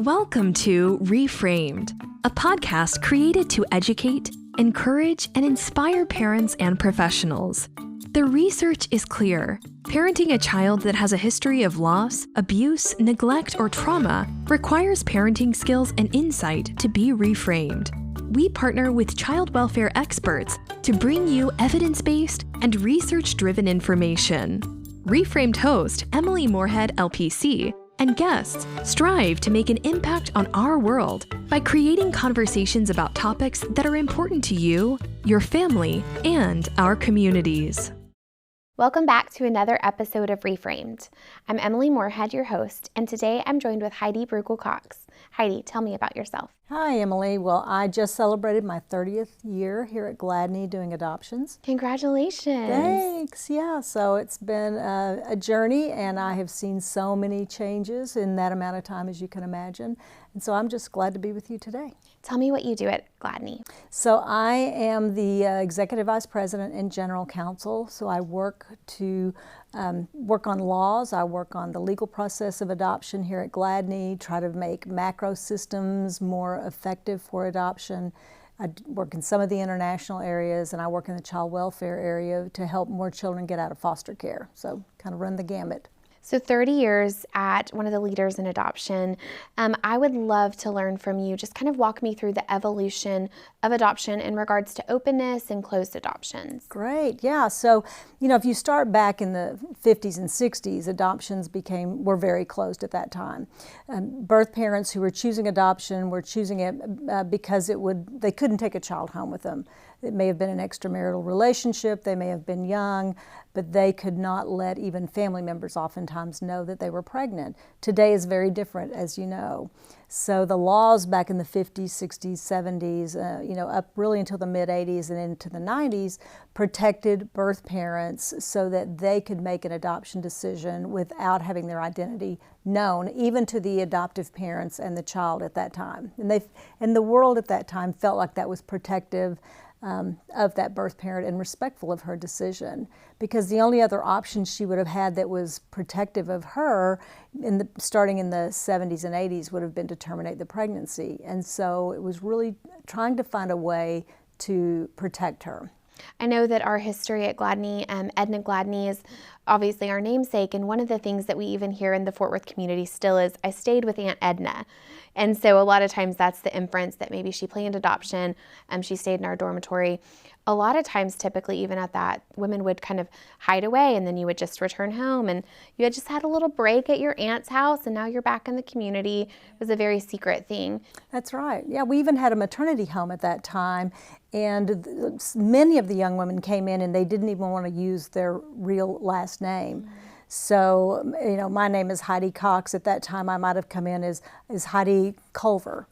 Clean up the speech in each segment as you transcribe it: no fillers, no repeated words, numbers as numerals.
Welcome to reFRAMED, a podcast created to educate, encourage, and inspire parents and professionals. The research is clear. Parenting a child that has a history of loss, abuse, neglect, or trauma requires parenting skills and insight to be reframed. We partner with child welfare experts to bring you evidence-based and research-driven information. reFRAMED host Emily Morehead, LPC, and guests strive to make an impact on our world by creating conversations about topics that are important to you, your family, and our communities. Welcome back to another episode of reFRAMED. I'm Emily Morehead, your host, and today I'm joined with Heidi Bruegel Cox. Heidi, tell me about yourself. Hi, Emily. Well, I just celebrated my 30th year here at Gladney doing adoptions. Congratulations. Thanks. Yeah, so it's been a journey, and I have seen so many changes in that amount of time, as you can imagine. And so I'm just glad to be with you today. Tell me what you do at Gladney. So I am the Executive Vice President and General Counsel. So I work on laws. I work on the legal process of adoption here at Gladney, try to make macro systems more effective for adoption. I work in some of the international areas, and I work in the child welfare area to help more children get out of foster care. So kind of run the gamut. So 30 years at one of the leaders in adoption. I would love to learn from you. Just kind of walk me through the evolution of adoption in regards to openness and closed adoptions. Great, yeah. So, if you start back in the 50s and 60s, adoptions were very closed at that time. Birth parents who were choosing adoption were choosing it because they couldn't take a child home with them. It may have been an extramarital relationship, they may have been young, but they could not let even family members oftentimes know that they were pregnant. Today is very different, as you know. So the laws back in the 50s, 60s, 70s, up really until the mid-80s and into the 90s, protected birth parents so that they could make an adoption decision without having their identity known, even to the adoptive parents and the child at that time. And the world at that time felt like that was protective of that birth parent and respectful of her decision, because the only other option she would have had that was protective of her starting in the 70s and 80s would have been to terminate the pregnancy. And so it was really trying to find a way to protect her. I know that our history at Gladney, Edna Gladney is obviously our namesake, and one of the things that we even hear in the Fort Worth community still is, I stayed with Aunt Edna. And so a lot of times that's the inference that maybe she planned adoption, she stayed in our dormitory. A lot of times, typically even at that, women would kind of hide away, and then you would just return home, and you had just had a little break at your aunt's house, and now you're back in the community. It was a very secret thing. That's right. Yeah, we even had a maternity home at that time, and many of the young women came in and they didn't even want to use their real last name. Mm-hmm. So, my name is Heidi Cox. At that time, I might have come in as Heidi Culver,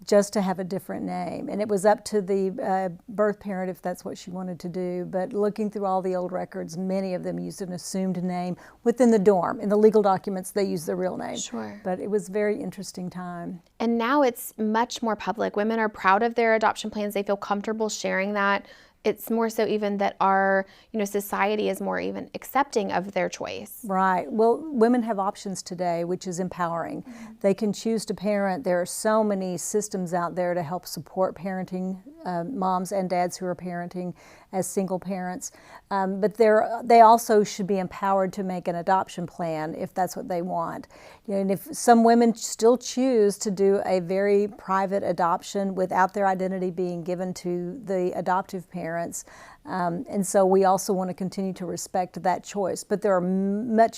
just to have a different name. And it was up to the birth parent if that's what she wanted to do. But looking through all the old records, many of them used an assumed name within the dorm. In the legal documents, they used their real name. Sure. But it was a very interesting time. And now it's much more public. Women are proud of their adoption plans. They feel comfortable sharing that. It's more so even that our, society is more even accepting of their choice. Right. Well, women have options today, which is empowering. Mm-hmm. They can choose to parent. There are so many systems out there to help support parenting, moms and dads who are parenting as single parents. But they also should be empowered to make an adoption plan if that's what they want. And if some women still choose to do a very private adoption without their identity being given to the adoptive parents, and so we also want to continue to respect that choice. But there are many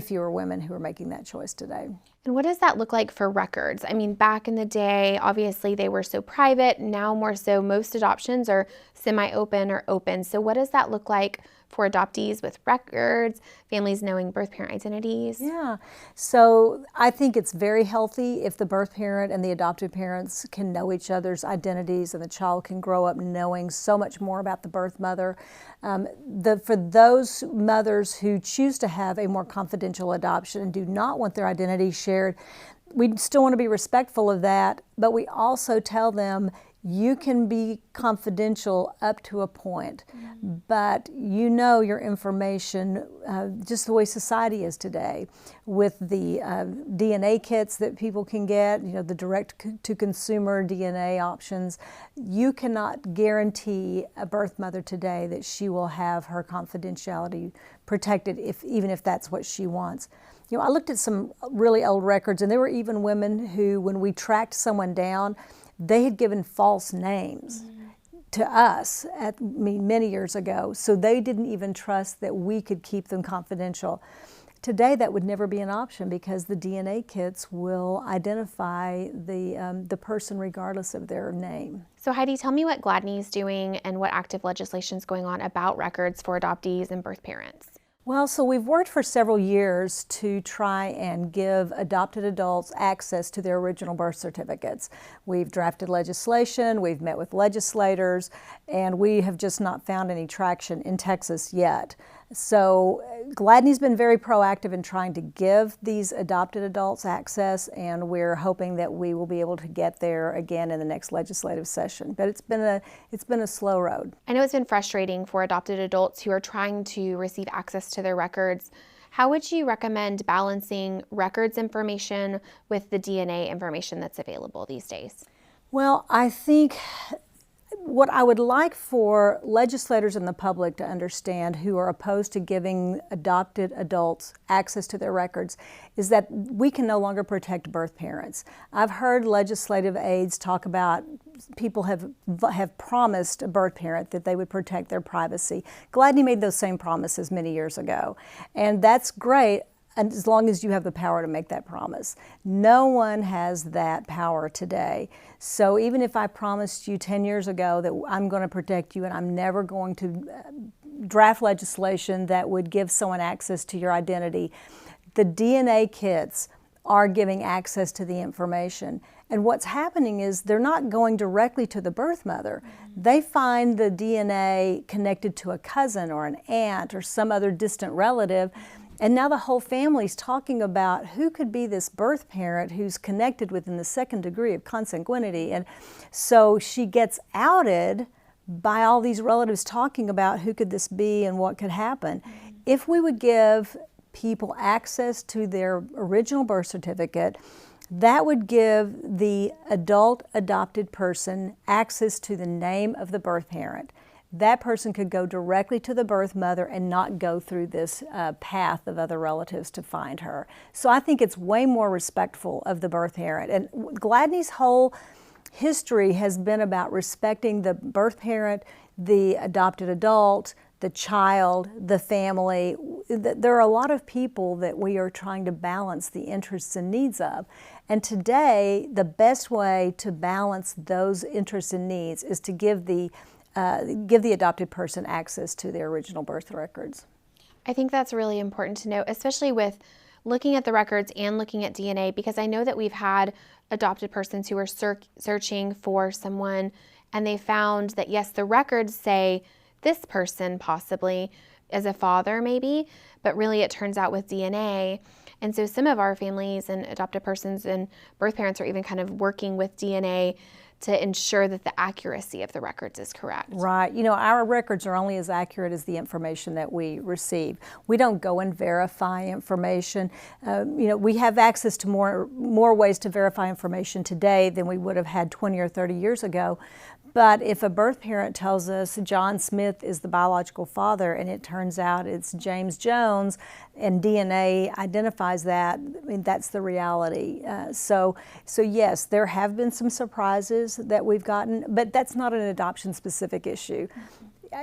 fewer women who are making that choice today. And what does that look like for records? I mean, back in the day, obviously they were so private. Now more so, most adoptions are semi-open or open. So what does that look like for adoptees with records, families knowing birth parent identities? Yeah, so I think it's very healthy if the birth parent and the adoptive parents can know each other's identities, and the child can grow up knowing so much more about the birth mother. For those mothers who choose to have a more confidential adoption and do not want their identity shared, we still want to be respectful of that, but we also tell them, You can be confidential up to a point, but you know your information, just the way society is today, with the DNA kits that people can get, the direct-to-consumer DNA options. You cannot guarantee a birth mother today that she will have her confidentiality protected, even if that's what she wants. I looked at some really old records, and there were even women who, when we tracked someone down, they had given false names to us many years ago, so they didn't even trust that we could keep them confidential. Today, that would never be an option because the DNA kits will identify the person regardless of their name. So Heidi, tell me what Gladney is doing and what active legislation is going on about records for adoptees and birth parents. Well, so we've worked for several years to try and give adopted adults access to their original birth certificates. We've drafted legislation, we've met with legislators, and we have just not found any traction in Texas yet. So Gladney's been very proactive in trying to give these adopted adults access, and we're hoping that we will be able to get there again in the next legislative session. But it's been a slow road. I know it's been frustrating for adopted adults who are trying to receive access to their records. How would you recommend balancing records information with the DNA information that's available these days? Well, I think what I would like for legislators and the public to understand who are opposed to giving adopted adults access to their records is that we can no longer protect birth parents. I've heard legislative aides talk about people have promised a birth parent that they would protect their privacy. Gladney made those same promises many years ago, and that's great, and as long as you have the power to make that promise. No one has that power today. So even if I promised you 10 years ago that I'm going to protect you and I'm never going to draft legislation that would give someone access to your identity, the DNA kits are giving access to the information. And what's happening is they're not going directly to the birth mother. They find the DNA connected to a cousin or an aunt or some other distant relative. And now the whole family's talking about who could be this birth parent who's connected within the second degree of consanguinity. And so she gets outed by all these relatives talking about who could this be and what could happen. If we would give people access to their original birth certificate, that would give the adult adopted person access to the name of the birth parent. That person could go directly to the birth mother and not go through this path of other relatives to find her. So I think it's way more respectful of the birth parent. And Gladney's whole history has been about respecting the birth parent, the adopted adult, the child, the family. There are a lot of people that we are trying to balance the interests and needs of. And today, the best way to balance those interests and needs is to give the adopted person access to their original birth records. I think that's really important to note, especially with looking at the records and looking at DNA, because I know that we've had adopted persons who are searching for someone and they found that, yes, the records say this person possibly as a father maybe, but really it turns out with DNA. And so some of our families and adopted persons and birth parents are even kind of working with DNA to ensure that the accuracy of the records is correct. Right. Our records are only as accurate as the information that we receive. We don't go and verify information. We have access to more ways to verify information today than we would have had 20 or 30 years ago. But if a birth parent tells us John Smith is the biological father and it turns out it's James Jones and DNA identifies that, that's the reality. So yes, there have been some surprises that we've gotten, but that's not an adoption-specific issue.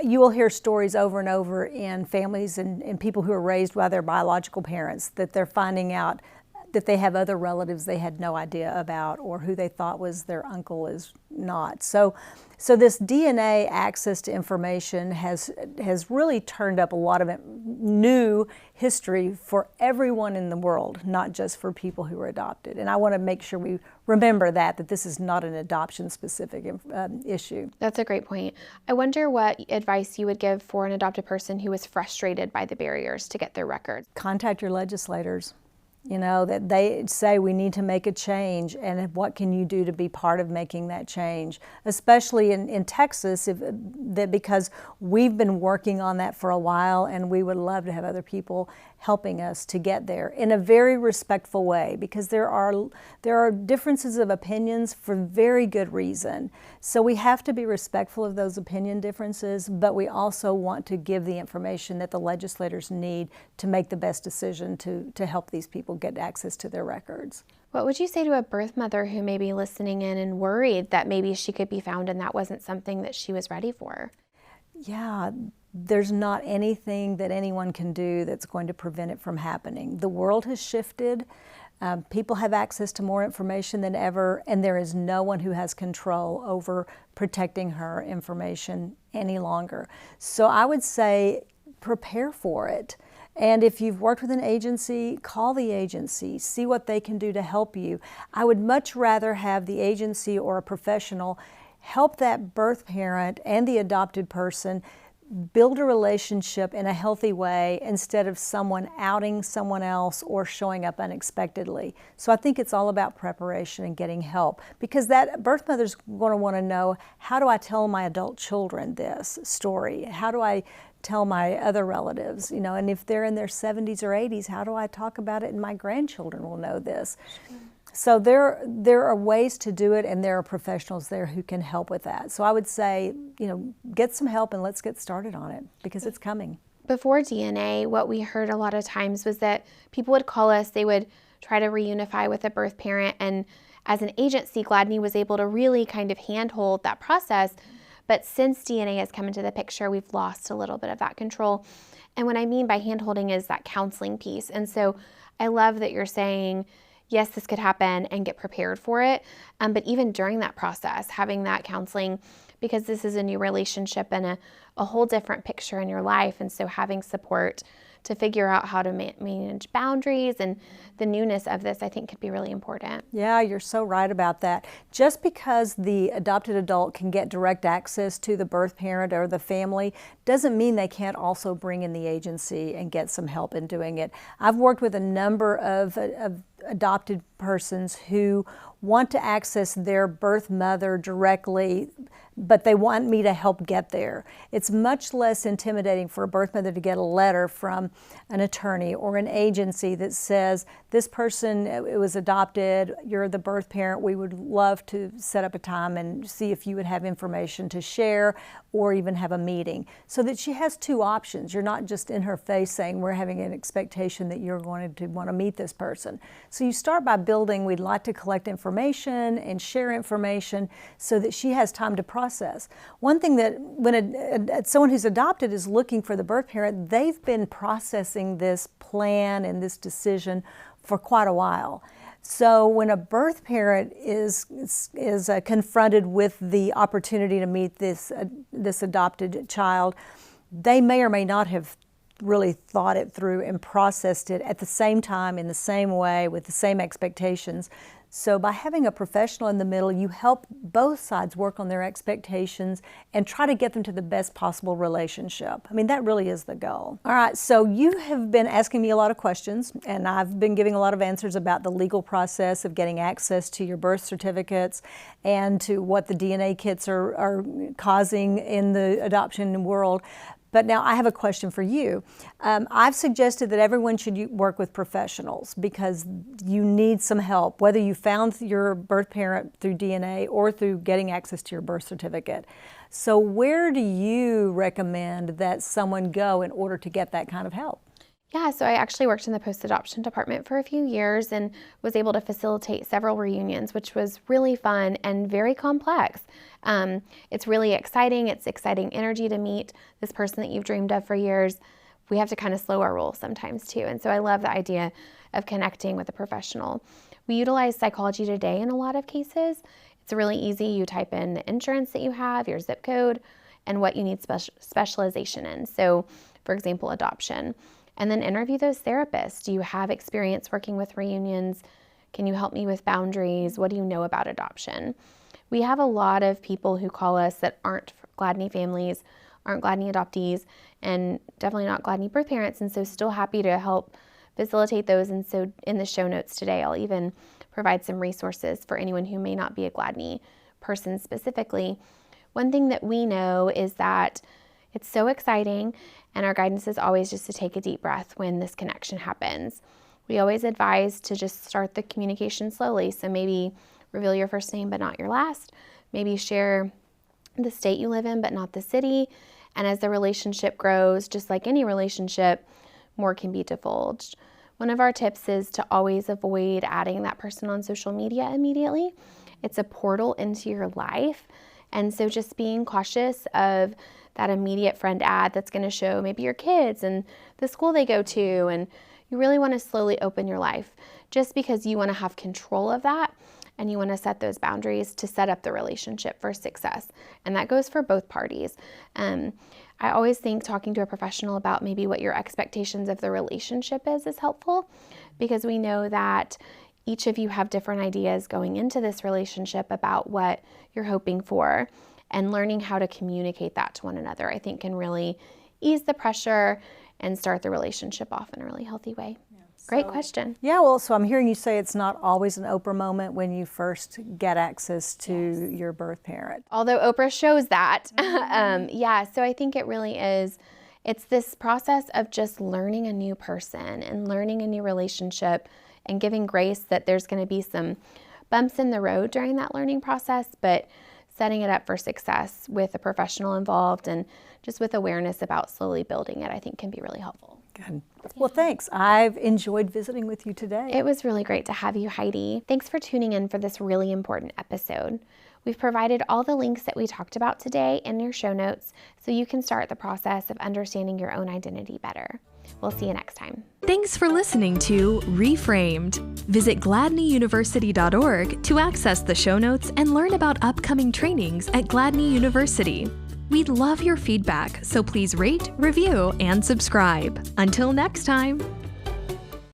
You will hear stories over and over in families and people who are raised by their biological parents that they're finding out that they have other relatives they had no idea about or who they thought was their uncle is not. So this DNA access to information has really turned up a lot of new history for everyone in the world, not just for people who are adopted. And I want to make sure we remember that this is not an adoption-specific issue. That's a great point. I wonder what advice you would give for an adopted person who is frustrated by the barriers to get their records. Contact your legislators. that they say we need to make a change, and what can you do to be part of making that change, especially in Texas, because we've been working on that for a while, and we would love to have other people helping us to get there in a very respectful way, because there are differences of opinions for very good reason. So we have to be respectful of those opinion differences, but we also want to give the information that the legislators need to make the best decision to help these people get access to their records. What would you say to a birth mother who may be listening in and worried that maybe she could be found and that wasn't something that she was ready for? Yeah, there's not anything that anyone can do that's going to prevent it from happening. The world has shifted. People have access to more information than ever, and there is no one who has control over protecting her information any longer. So I would say prepare for it. And if you've worked with an agency, call the agency, see what they can do to help you. I would much rather have the agency or a professional help that birth parent and the adopted person build a relationship in a healthy way instead of someone outing someone else or showing up unexpectedly. So I think it's all about preparation and getting help, because that birth mother's going to want to know, how do I tell my adult children this story? How do I tell my other relatives? And if they're in their 70s or 80s, how do I talk about it and my grandchildren will know this? So there are ways to do it, and there are professionals there who can help with that. So I would say, get some help and let's get started on it, because it's coming. Before DNA, what we heard a lot of times was that people would call us, they would try to reunify with a birth parent, and as an agency, Gladney was able to really kind of handhold that process. But since DNA has come into the picture, we've lost a little bit of that control. And what I mean by handholding is that counseling piece. And so I love that you're saying, yes, this could happen, and get prepared for it. But even during that process, having that counseling, because this is a new relationship and a whole different picture in your life. And so having support to figure out how to manage boundaries and the newness of this, I think, could be really important. Yeah, you're so right about that. Just because the adopted adult can get direct access to the birth parent or the family doesn't mean they can't also bring in the agency and get some help in doing it. I've worked with a number of adopted persons who want to access their birth mother directly, but they want me to help get there. It's much less intimidating for a birth mother to get a letter from an attorney or an agency that says, this person, it was adopted, you're the birth parent, we would love to set up a time and see if you would have information to share or even have a meeting. So that she has two options. You're not just in her face saying, we're having an expectation that you're going to want to meet this person. So you start by building, we'd like to collect information and share information so that she has time to process. One thing that when someone who's adopted is looking for the birth parent, they've been processing this plan and this decision for quite a while. So when a birth parent is confronted with the opportunity to meet this adopted child, they may or may not have really thought it through and processed it at the same time, in the same way, with the same expectations. So by having a professional in the middle, you help both sides work on their expectations and try to get them to the best possible relationship. I mean, that really is the goal. All right, so you have been asking me a lot of questions, and I've been giving a lot of answers about the legal process of getting access to your birth certificates and to what the DNA kits are causing in the adoption world. But now I have a question for you. I've suggested that everyone should work with professionals because you need some help, whether you found your birth parent through DNA or through getting access to your birth certificate. So where do you recommend that someone go in order to get that kind of help? Yeah, so I actually worked in the post-adoption department for a few years and was able to facilitate several reunions, which was really fun and very complex. It's really exciting. It's exciting energy to meet this person that you've dreamed of for years. We have to kind of slow our roll sometimes too. And so I love the idea of connecting with a professional. We utilize Psychology Today in a lot of cases. It's really easy. You type in the insurance that you have, your zip code, and what you need specialization in. So, for example, adoption. And then interview those therapists. Do you have experience working with reunions? Can you help me with boundaries? What do you know about adoption? We have a lot of people who call us that aren't Gladney families, aren't Gladney adoptees, and definitely not Gladney birth parents, and so still happy to help facilitate those. And so in the show notes today, I'll even provide some resources for anyone who may not be a Gladney person specifically. One thing that we know is that it's so exciting, and our guidance is always just to take a deep breath when this connection happens. We always advise to just start the communication slowly. So maybe reveal your first name but not your last. Maybe share the state you live in but not the city. And as the relationship grows, just like any relationship, more can be divulged. One of our tips is to always avoid adding that person on social media immediately. It's a portal into your life. And so just being cautious of that immediate friend ad that's going to show maybe your kids and the school they go to, and you really want to slowly open your life just because you want to have control of that and you want to set those boundaries to set up the relationship for success. And that goes for both parties. I always think talking to a professional about maybe what your expectations of the relationship is helpful, because we know that each of you have different ideas going into this relationship about what you're hoping for, and learning how to communicate that to one another, I think, can really ease the pressure and start the relationship off in a really healthy way. Yeah. Great question. Yeah, well, so I'm hearing you say it's not always an Oprah moment when you first get access to your birth parent. Although Oprah shows that. So I think it really is. It's this process of just learning a new person and learning a new relationship and giving grace that there's going to be some bumps in the road during that learning process, but setting it up for success with a professional involved and just with awareness about slowly building it, I think can be really helpful. Good. Well, thanks. I've enjoyed visiting with you today. It was really great to have you, Heidi. Thanks for tuning in for this really important episode. We've provided all the links that we talked about today in your show notes so you can start the process of understanding your own identity better. We'll see you next time. Thanks for listening to Reframed. Visit gladneyuniversity.org to access the show notes and learn about upcoming trainings at Gladney University. We'd love your feedback, so please rate, review, and subscribe. Until next time.